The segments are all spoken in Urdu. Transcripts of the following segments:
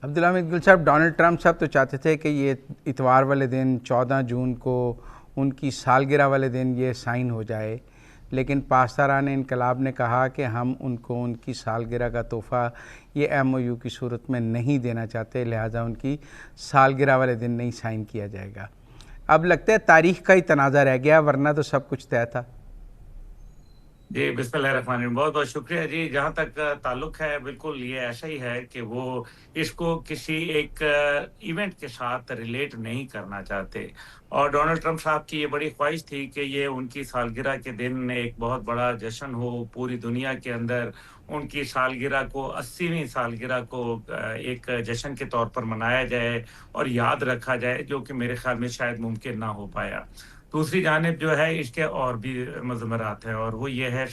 عبدالحمید گل صاحب، ڈونلڈ ٹرمپ صاحب تو چاہتے تھے کہ یہ اتوار والے دن 14 جون کو ان کی سالگرہ والے دن یہ سائن ہو جائے، لیکن پاسداران انقلاب نے کہا کہ ہم ان کو ان کی سالگرہ کا تحفہ یہ ایم او یو کی صورت میں نہیں دینا چاہتے، لہٰذا ان کی سالگرہ والے دن نہیں سائن کیا جائے گا۔ اب لگتا ہے تاریخ کا ہی تنازع رہ گیا، ورنہ تو سب کچھ طے تھا۔ جی بسم اللہ الرحمن الرحیم، بہت بہت شکریہ جی۔ جہاں تک تعلق ہے، بالکل یہ ایسا ہی ہے کہ وہ اس کو کسی ایک ایونٹ کے ساتھ ریلیٹ نہیں کرنا چاہتے، اور ڈونلڈ ٹرمپ صاحب کی یہ بڑی خواہش تھی کہ یہ ان کی سالگرہ کے دن ایک بہت بڑا جشن ہو پوری دنیا کے اندر، ان کی سالگرہ کو 80ویں سالگرہ کو ایک جشن کے طور پر منایا جائے اور یاد رکھا جائے، جو کہ میرے خیال میں شاید ممکن نہ ہو پایا۔ دوسری جانب جو ہے اس کے اور بھی مضمرات ہیں، اور وہ یہ ہے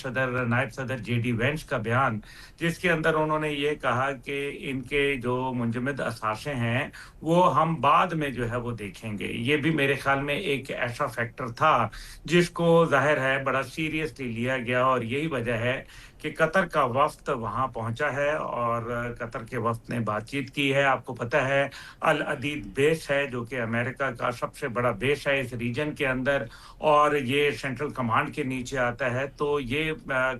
نائب صدر جے ڈی وینس کا بیان، جس کے اندر انہوں نے یہ کہا کہ ان کے جو منجمد اثاثے ہیں وہ ہم بعد میں جو ہے وہ دیکھیں گے۔ یہ بھی میرے خیال میں ایک ایسا فیکٹر تھا جس کو ظاہر ہے بڑا سیریسلی لیا گیا، اور یہی وجہ ہے کہ قطر کا وفد وہاں پہنچا ہے اور قطر کے وفد نے بات چیت کی ہے۔ آپ کو پتہ ہے العدید بیس ہے جو کہ امریکہ کا سب سے بڑا بیس ہے اس ریجن کے اندر، اور یہ سینٹرل کمانڈ کے نیچے آتا ہے۔ تو یہ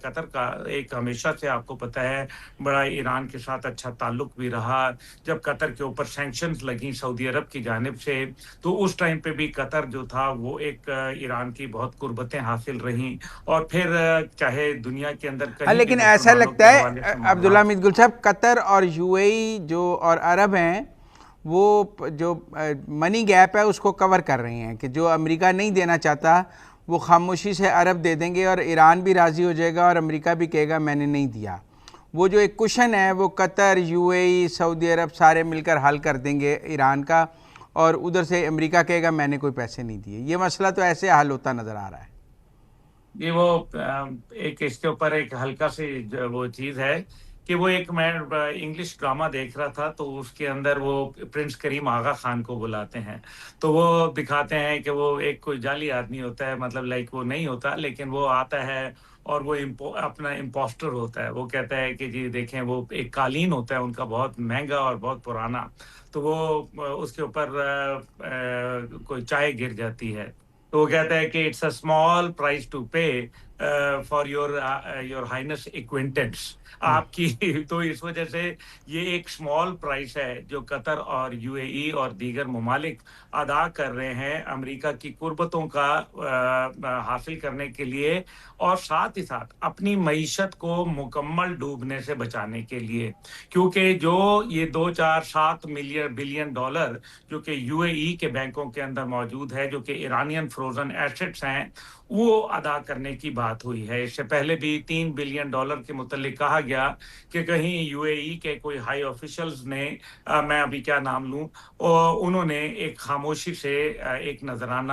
قطر کا ایک ہمیشہ سے آپ کو پتہ ہے بڑا ایران کے ساتھ اچھا تعلق بھی رہا۔ جب قطر کے اوپر سینکشنز لگیں سعودی عرب کی جانب سے، تو اس ٹائم پہ بھی قطر جو تھا وہ ایک ایران کی بہت قربتیں حاصل رہیں، اور پھر چاہے دنیا کے اندر کہیں بھی لیکن ایسا مسلمانوں کے لگتا ہے حوالے سے عبدالحمید گل صاحب، قطر اور یو اے ای جو اور عرب ہیں وہ جو منی گیپ ہے اس کو کور کر رہے ہیں، کہ جو امریکہ نہیں دینا چاہتا وہ خاموشی سے عرب دے دیں گے، اور ایران بھی راضی ہو جائے گا اور امریکہ بھی کہے گا میں نے نہیں دیا۔ وہ جو ایک کشن ہے وہ قطر، یو اے ای، سعودی عرب سارے مل کر حل کر دیں گے ایران کا، اور ادھر سے امریکہ کہے گا میں نے کوئی پیسے نہیں دیے۔ یہ مسئلہ تو ایسے حل ہوتا نظر آ رہا ہے۔ یہ وہ ایک اس کے اوپر ایک ہلکا سی وہ چیز ہے کہ وہ ایک میں انگلش ڈرامہ دیکھ رہا تھا، تو اس کے اندر وہ پرنس کریم آغا خان کو بلاتے ہیں، تو وہ دکھاتے ہیں کہ وہ ایک کوئی جعلی آدمی ہوتا ہے، مطلب لائک وہ نہیں ہوتا لیکن وہ آتا ہے اور وہ اپنا امپوسٹر ہوتا ہے۔ وہ کہتا ہے کہ جی دیکھیں، وہ ایک قالین ہوتا ہے ان کا بہت مہنگا اور بہت پرانا، تو وہ اس کے اوپر کوئی چائے گر جاتی ہے، تو وہ کہتا ہے کہ it's a small prize to pay for your highness acquaintance, آپ کی تو اس وجہ سے یہ ایک اسمال پرائز ہے جو قطر اور یو اے ای اور دیگر ممالک ادا کر رہے ہیں امریکہ کی قربتوں کا حاصل کرنے کے لیے، اور ساتھ ہی ساتھ اپنی معیشت کو مکمل ڈوبنے سے بچانے کے لیے، کیونکہ جو یہ 247 بلین ڈالر جو کہ یو اے ای کے بینکوں کے اندر موجود ہے، جو کہ ایرانین فروزن ایسٹس ہیں، وہ ادا کرنے کی بات ہوئی ہے۔ اس سے پہلے بھی 3 بلین ڈالر کے متعلق کہا گیا کہ کہیں یو اے ای کے کوئی ہائی آفیشلز نے، میں ابھی کیا نام لوں، انہوں نے ایک خاموشی سے ایک نذرانہ،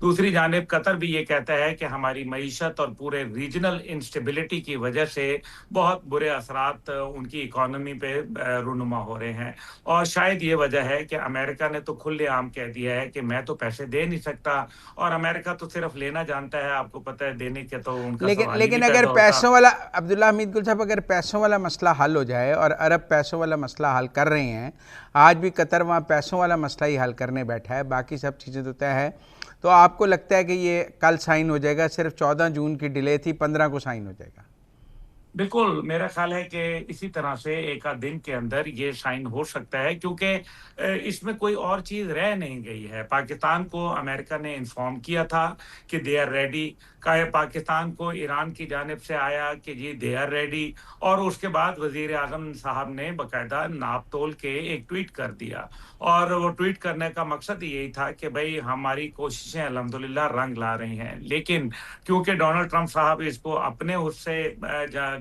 دوسری جانب قطر بھی یہ کہتا ہے کہ ہماری معیشت اور پورے ریجنل انسٹیبلٹی کی وجہ سے بہت برے اثرات ان کی اکانومی پہ رونما ہو رہے ہیں، اور شاید یہ وجہ ہے کہ امریکہ نے تو کھلے عام کہہ دیا ہے کہ میں تو پیسے دے نہیں سکتا، اور امریکہ تو صرف لینا جانتا ہے، آپ کو پتہ ہے دینے کے تو ان کا سوال ہی لیکن نہیں اگر پیدا ہوتا۔ پیسوں والا عبداللہ حمید گل صاحب، اگر پیسوں والا مسئلہ حل ہو جائے، اور عرب پیسوں والا مسئلہ حل کر رہے ہیں، آج بھی قطر وہاں پیسوں والا مسئلہ ہی حل کرنے بیٹھا ہے، باقی سب چیزیں تو طے ہے، تو آپ کو لگتا ہے کہ یہ کل سائن ہو جائے گا؟ صرف 14 جون کی ڈیلے تھی، 15 کو سائن ہو جائے گا؟ بالکل، میرا خیال ہے کہ اسی طرح سے ایک آدھ دن کے اندر یہ سائن ہو سکتا ہے، کیونکہ اس میں کوئی اور چیز رہ نہیں گئی ہے۔ پاکستان کو امریکہ نے انفارم کیا تھا کہ دے آر ریڈی، پاکستان کو ایران کی جانب سے آیا کہ جی دے آر ریڈی، اور اس کے بعد وزیر اعظم صاحب نے باقاعدہ ناپ تول کے ایک ٹویٹ کر دیا، اور وہ ٹویٹ کرنے کا مقصد یہی تھا کہ بھئی ہماری کوششیں الحمدللہ رنگ لا رہی ہیں، لیکن کیونکہ ڈونلڈ ٹرمپ صاحب اس کو اپنے اس سے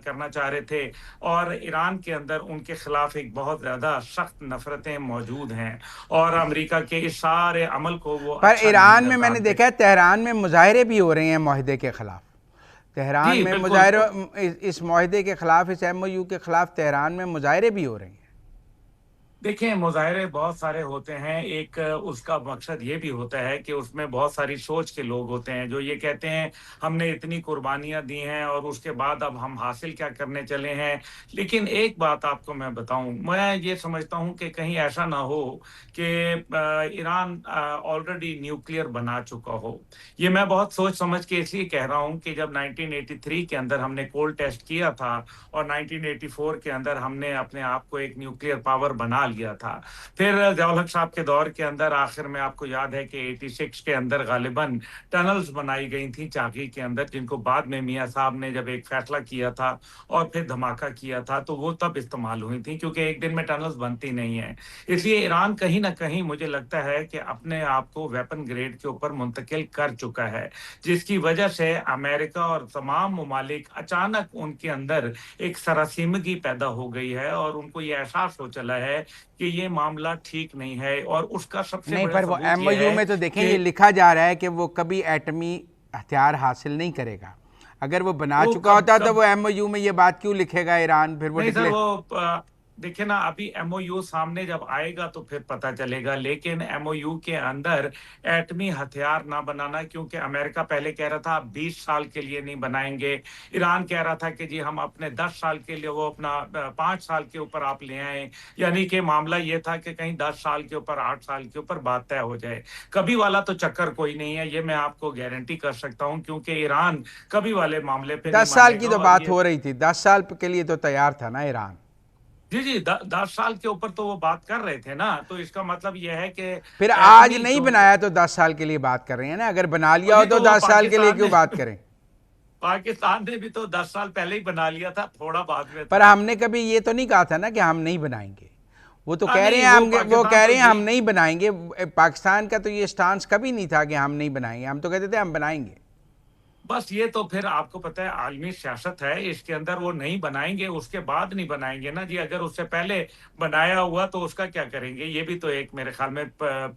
کرنا چاہ رہے تھے، اور ایران کے اندر ان کے خلاف ایک بہت زیادہ سخت نفرتیں موجود ہیں، اور امریکہ کے اس سارے عمل کو وہ پر اچھا نہیں ایران میں میں نے جردانتے۔ دیکھا ہے تہران میں مظاہرے بھی ہو رہے ہیں معاہدے کے خلاف، تہران جی میں بالکل، مظاہرے اس معاہدے کے خلاف، اس ایم او یو کے خلاف تہران میں مظاہرے بھی ہو رہے ہیں۔ دیکھیں مظاہرے بہت سارے ہوتے ہیں، ایک اس کا مقصد یہ بھی ہوتا ہے کہ اس میں بہت ساری سوچ کے لوگ ہوتے ہیں جو یہ کہتے ہیں ہم نے اتنی قربانیاں دی ہیں اور اس کے بعد اب ہم حاصل کیا کرنے چلے ہیں۔ لیکن ایک بات آپ کو میں بتاؤں، میں یہ سمجھتا ہوں کہ کہیں ایسا نہ ہو کہ ایران آلریڈی نیوکلیئر بنا چکا ہو۔ یہ میں بہت سوچ سمجھ کے اس لیے کہہ رہا ہوں کہ جب 1983 کے اندر ہم نے کولڈ ٹیسٹ کیا تھا اور 1984 کے اندر ہم نے اپنے آپ کو ایک نیوکلیئر پاور بنا لیا تھا، پھر ضیاء الحق صاحب کے دور کے اندر آخر میں آپ کو یاد ہے کہ 86 کے اندر غالباً ٹنلز بنائی گئی تھیں چاقی کے اندر، جن کو بعد میں میاں صاحب نے جب ایک فیصلہ کیا تھا اور پھر دھماکہ کیا تھا تو وہ تب استعمال ہوئی تھیں، کیونکہ ایک دن میں ٹنلز بنتی نہیں ہیں۔ اس لیے ایران کہیں نہ کہیں مجھے لگتا ہے کہ اپنے آپ کو ویپن گریڈ کے اوپر منتقل کر چکا ہے، جس کی وجہ سے امریکہ اور تمام ممالک اچانک ان کے اندر ایک سراسیمگی پیدا ہو گئی ہے اور ان کو یہ احساس ہو چلا ہے کہ یہ معاملہ ٹھیک نہیں ہے، اور اس کا سب سے نہیں، بڑا پر وہ ثبوت ایم او یہ یو ہے میں تو دیکھیں کہ یہ لکھا جا رہا ہے کہ وہ کبھی ایٹمی ہتھیار حاصل نہیں کرے گا۔ اگر وہ بنا وہ چکا کب ہوتا تو کب وہ ایم او یو میں یہ بات کیوں لکھے گا ایران، پھر وہ نہیں سر، ڈکلیئر۔ وہ دیکھیں نا، ابھی ایم او یو سامنے جب آئے گا تو پھر پتہ چلے گا، لیکن ایم او یو کے اندر ایٹمی ہتھیار نہ بنانا، کیونکہ امریکہ پہلے کہہ رہا تھا 20 سال کے لیے نہیں بنائیں گے، ایران کہہ رہا تھا کہ جی ہم اپنے 10 سال کے لیے، وہ اپنا 5 سال کے اوپر آپ لے آئیں، یعنی کہ معاملہ یہ تھا کہ کہیں 10 سال کے اوپر 8 سال کے اوپر بات طے ہو جائے۔ کبھی والا تو چکر کوئی نہیں ہے، یہ میں آپ کو گارنٹی کر سکتا ہوں، کیونکہ ایران کبھی والے معاملے پہ نہیں 10 سال مانے کی گا، تو اور بات یہ ہو رہی تھی، 10 سال کے لیے تو تیار تھا نا ایران۔ جی جی 10 سال کے اوپر تو وہ بات کر رہے تھے نا، تو اس کا مطلب یہ ہے کہ پھر آج ایٹمی نہیں جو بنایا تو 10 سال کے لیے بات کر رہے ہیں نا، اگر بنا لیا ہو جی تو تو وہ 10 سال کے لیے پاکستان کیوں نے بات کریں؟ پاکستان نے بھی تو 10 سال پہلے ہی بنا لیا تھا، تھوڑا بعد میں پر تھا۔ ہم نے کبھی یہ تو نہیں کہا تھا نا کہ ہم نہیں بنائیں گے، وہ تو ہاں کہہ رہے نہیں، ہیں وہ وہ کہہ پاکستان رہے تو ہیں ہم یہی، نہیں بنائیں گے۔ پاکستان کا تو یہ سٹانس کبھی نہیں تھا کہ ہم نہیں بنائیں گے، ہم تو کہتے تھے ہم بنائیں گے۔ بس یہ تو پھر آپ کو پتہ ہے عالمی سیاست ہے، اس کے اندر وہ نہیں بنائیں گے، اس کے بعد نہیں بنائیں گے نا جی، اگر اس سے پہلے بنایا ہوا تو اس کا کیا کریں گے؟ یہ بھی تو ایک میرے خیال میں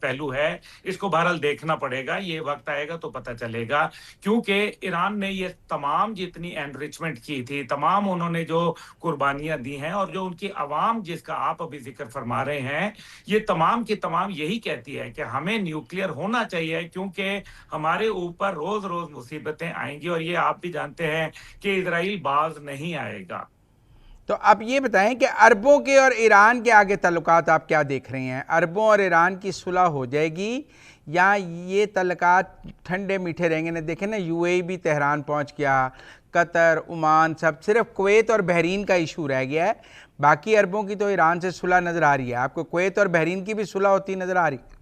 پہلو ہے، اس کو بہرحال دیکھنا پڑے گا، یہ وقت آئے گا تو پتہ چلے گا، کیونکہ ایران نے یہ تمام جتنی انریچمنٹ کی تھی، تمام انہوں نے جو قربانیاں دی ہیں، اور جو ان کی عوام جس کا آپ ابھی ذکر فرما رہے ہیں، یہ تمام کی تمام یہی کہتی ہے کہ ہمیں نیوکلیئر ہونا چاہیے، کیونکہ ہمارے اوپر روز روز مصیبتیں آئیں گی، اور یہ آپ بھی جانتے ہیں کہ اسرائیل باز نہیں آئے گا۔ تو اب یہ بتائیں کہ عربوں کے اور ایران کے آگے تعلقات آپ کیا دیکھ رہے ہیں؟ عربوں اور ایران کی صلح ہو جائے گی یا یہ تعلقات ٹھنڈے میٹھے رہیں گے؟ دیکھیں نا، یو اے ای بھی تہران پہنچ گیا، قطر، عمان، سب، صرف کویت اور بحرین کا ایشو رہ گیا ہے، باقی عربوں کی تو ایران سے صلح نظر آ رہی ہے۔ آپ کو کویت اور بحرین کی بھی صلح ہوتی نظر آ رہی ہے؟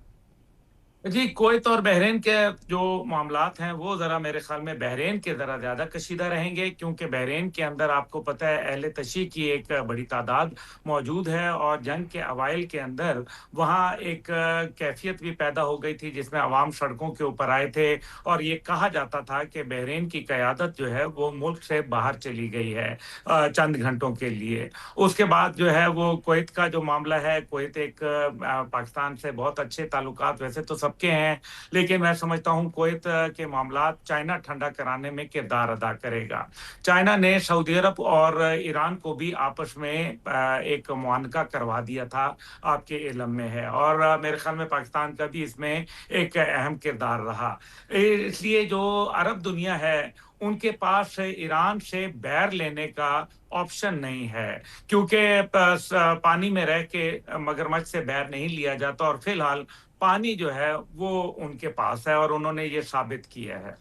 جی کویت اور بحرین کے جو معاملات ہیں وہ ذرا میرے خیال میں بحرین کے ذرا زیادہ کشیدہ رہیں گے، کیونکہ بحرین کے اندر آپ کو پتہ ہے اہل تشیع کی ایک بڑی تعداد موجود ہے، اور جنگ کے اوائل کے اندر وہاں ایک کیفیت بھی پیدا ہو گئی تھی جس میں عوام سڑکوں کے اوپر آئے تھے، اور یہ کہا جاتا تھا کہ بحرین کی قیادت جو ہے وہ ملک سے باہر چلی گئی ہے چند گھنٹوں کے لیے۔ اس کے بعد جو ہے وہ کویت کا جو معاملہ ہے، کویت ایک پاکستان سے بہت اچھے تعلقات ویسے تو سب کے ہیں، لیکن میں سمجھتا ہوں کویت کے معاملات چائنا ٹھنڈا کرانے میں کردار ادا کرے گا۔ چائنا نے سعودی عرب اور ایران کو بھی آپس میں ایک معانقہ کروا دیا تھا، آپ کے علم میں ہے، اور میرے خیال میں پاکستان کا بھی اس میں ایک اہم کردار رہا۔ اس لیے جو عرب دنیا ہے ان کے پاس ایران سے بیر لینے کا آپشن نہیں ہے، کیونکہ پانی میں رہ کے مگرمچھ سے بیر نہیں لیا جاتا، اور فی الحال پانی جو ہے وہ ان کے پاس ہے، اور انہوں نے یہ ثابت کیا ہے۔